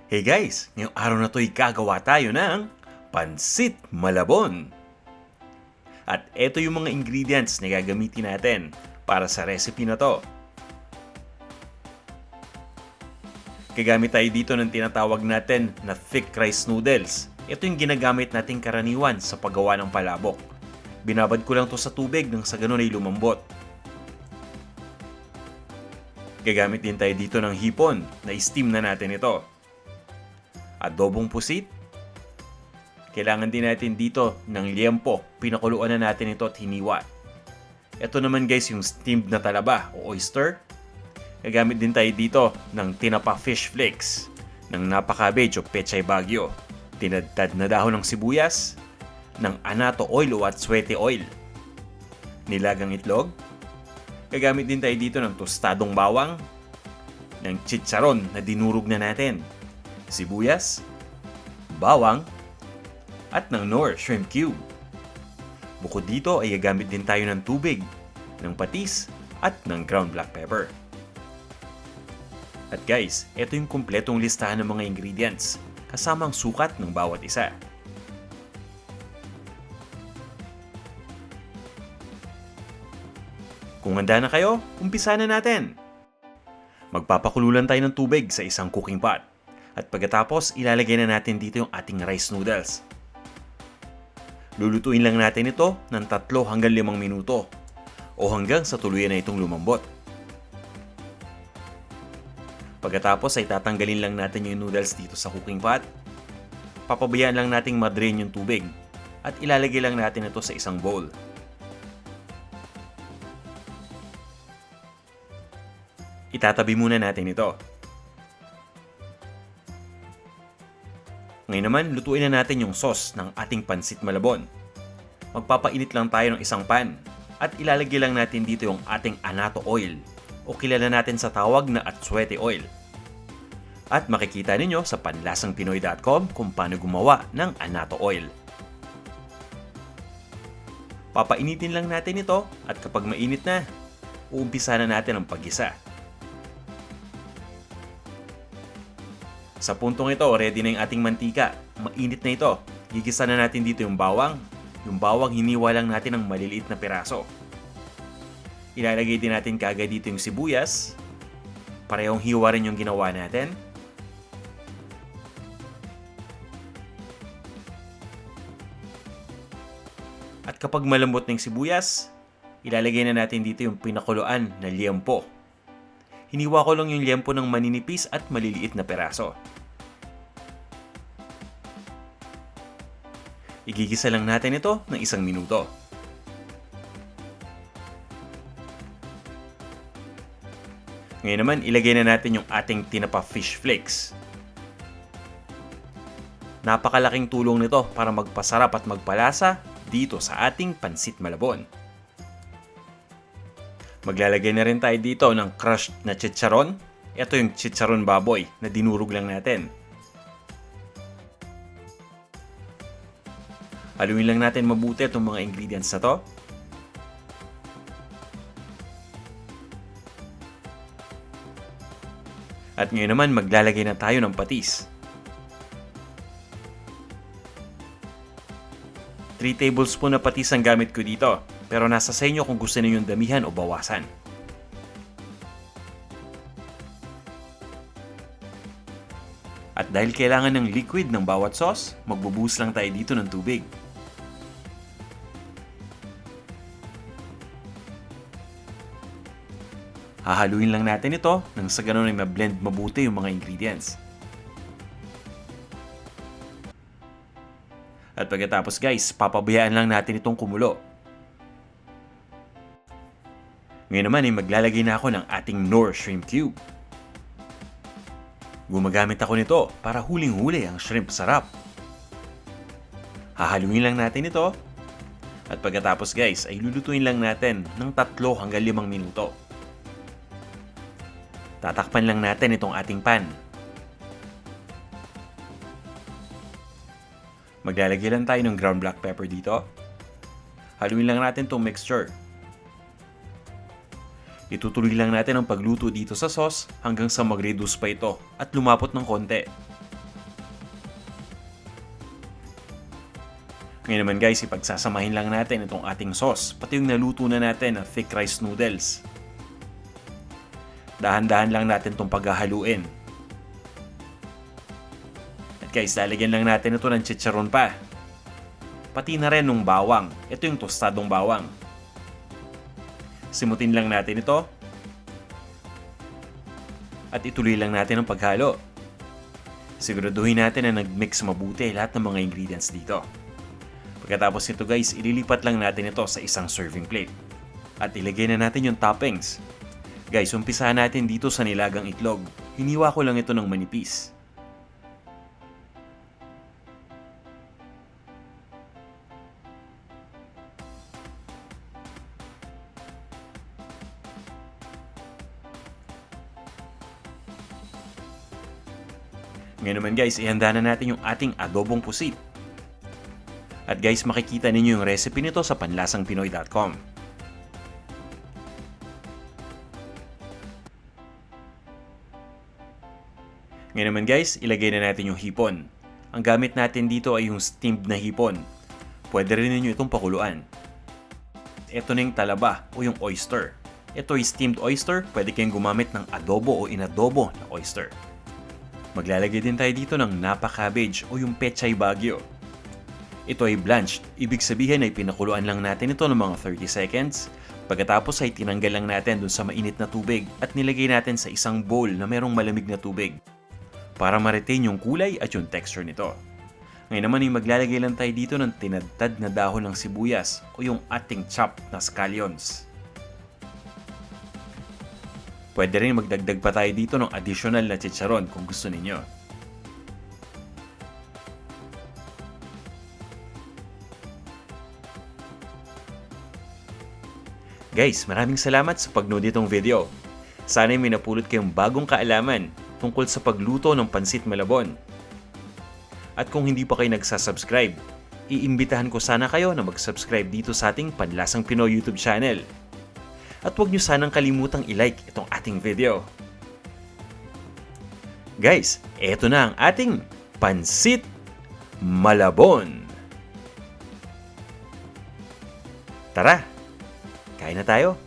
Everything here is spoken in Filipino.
Hey guys, ngayong araw na to'y gagawa tayo ng Pancit Malabon. At eto yung mga ingredients na gagamitin natin para sa recipe na to. Gagamit tayo dito ng tinatawag natin na thick rice noodles. Ito yung ginagamit nating karaniwan sa paggawa ng palabok. Binabad ko lang to sa tubig nang sa ganun ay lumambot. Gagamit din tayo dito ng hipon na steam na natin ito. Adobong pusit. Kailangan din natin dito ng liempo. Pinakuluan na natin ito at hiniwa. Ito naman guys yung steamed na talaba o oyster. Gagamit din tayo dito ng tinapa fish flakes, ng napa cabbage o pechay bagyo, tinadtad na dahon ng sibuyas, ng anato oil o atswete oil, nilagang itlog. Gagamit din tayo dito ng tostadong bawang, ng chicharon na dinurog na natin, sibuyas, bawang, at ng Knorr shrimp cube. Bukod dito ay gagamit din tayo ng tubig, ng patis, at ng ground black pepper. At guys, ito yung kumpletong listahan ng mga ingredients, kasama ang sukat ng bawat isa. Kung handa na kayo, umpisa na natin! Magpapakululan tayo ng tubig sa isang cooking pot. At pagkatapos, ilalagay na natin dito yung ating rice noodles. Lulutuin lang natin ito ng 3 hanggang 5 minuto o hanggang sa tuluyan na itong lumambot. Pagkatapos ay tatanggalin lang natin yung noodles dito sa cooking pot. Papabayaan lang nating ma-drain yung tubig at ilalagay lang natin ito sa isang bowl. Itatabi muna natin ito. Ngayon naman, lutuin na natin yung sauce ng ating Pancit Malabon. Magpapainit lang tayo ng isang pan at ilalagay lang natin dito yung ating anato oil o kilala natin sa tawag na atswete oil. At makikita ninyo sa panlasangpinoy.com kung paano gumawa ng anato oil. Papainitin lang natin ito at kapag mainit na, uumpisa na natin ang paggisa. Sa puntong ito, ready na yung ating mantika. Mainit na ito. Gigisa na natin dito yung bawang. Yung bawang, hiniwa lang natin ng maliliit na piraso. Ilalagay din natin kaagad dito yung sibuyas. Parehong hiwa rin yung ginawa natin. At kapag malambot ng sibuyas, ilalagay na natin dito yung pinakuluan na liempo. Hiniwa ko lang yung liempo ng maninipis at maliliit na peraso. Igigisa lang natin ito ng 1 minuto. Ngayon naman, ilagay na natin yung ating tinapa fish flakes. Napakalaking tulong nito para magpasarap at magpalasa dito sa ating Pancit Malabon. Maglalagay na rin tayo dito ng crushed na chicharon. Ito yung chicharon baboy na dinurog lang natin. Haluin lang natin mabuti itong mga ingredients na to. At ngayon naman maglalagay na tayo ng patis. 3 tablespoon na patis ang gamit ko dito. Pero nasa sa inyo kung gusto niyo yung damihan o bawasan. At dahil kailangan ng liquid ng bawat sauce, magbubuhos lang tayo dito ng tubig. Hahaluin lang natin ito nang sa ganun ay ma-blend mabuti yung mga ingredients. At pagkatapos guys, papabayaan lang natin itong kumulo. Ngayon naman ay maglalagay na ako ng ating Knorr shrimp cube. Gumagamit ako nito para huling-huli ang shrimp sarap. Hahaluin lang natin ito. At pagkatapos guys, ay lulutuin lang natin ng 3 hanggang 5 minuto. Tatakpan lang natin itong ating pan. Maglalagay lang tayo ng ground black pepper dito. Haluin lang natin itong mixture. Itutuloy lang natin ang pagluto dito sa sauce hanggang sa mag-reduce pa ito at lumapot ng konti. Ngayon naman guys, ipagsasamahin lang natin itong ating sauce, pati yung naluto na natin na thick rice noodles. Dahan-dahan lang natin itong paghahaluin. At guys, lalagyan lang natin ito ng chicharon pa. Pati na rin ng bawang. Ito yung tostadong bawang. Simutin lang natin ito. At ituloy lang natin ang paghalo. Siguraduhin natin na nag-mix mabuti lahat ng mga ingredients dito. Pagkatapos nito guys, ililipat lang natin ito sa isang serving plate. At ilagay na natin yung toppings. Guys, umpisahan natin dito sa nilagang itlog. Hiniwa ko lang ito ng manipis. Ngayon naman guys, ihanda na natin yung ating adobong pusit. At guys, makikita ninyo yung recipe nito sa panlasangpinoy.com. Ngayon naman guys, ilagay na natin yung hipon. Ang gamit natin dito ay yung steamed na hipon. Pwede rin ninyo itong pakuluan. Ito na yung talaba o yung oyster. Ito ay steamed oyster, pwede kayong gumamit ng adobo o inadobo na oyster. Maglalagay din tayo dito ng napa cabbage o yung pechay bagyo. Ito ay blanched, ibig sabihin ay pinakuluan lang natin ito ng mga 30 seconds. Pagkatapos ay tinanggal lang natin dun sa mainit na tubig at nilagay natin sa isang bowl na merong malamig na tubig para ma-retain yung kulay at yung texture nito. Ngayon naman ay maglalagay lang tayo dito ng tinadtad na dahon ng sibuyas o yung ating chopped na scallions. Pwede rin magdagdag pa tayo dito ng additional na chicharon kung gusto ninyo. Guys, maraming salamat sa pagnood nitong video. Sana'y may napulot kayong bagong kaalaman tungkol sa pagluto ng Pancit Malabon. At kung hindi pa kayo nagsasubscribe, iimbitahan ko sana kayo na mag-subscribe dito sa ating Panlasang Pinoy YouTube channel. At huwag nyo sanang kalimutang i-like itong ating video. Guys, eto na ang ating Pancit Malabon. Tara! Kain na tayo!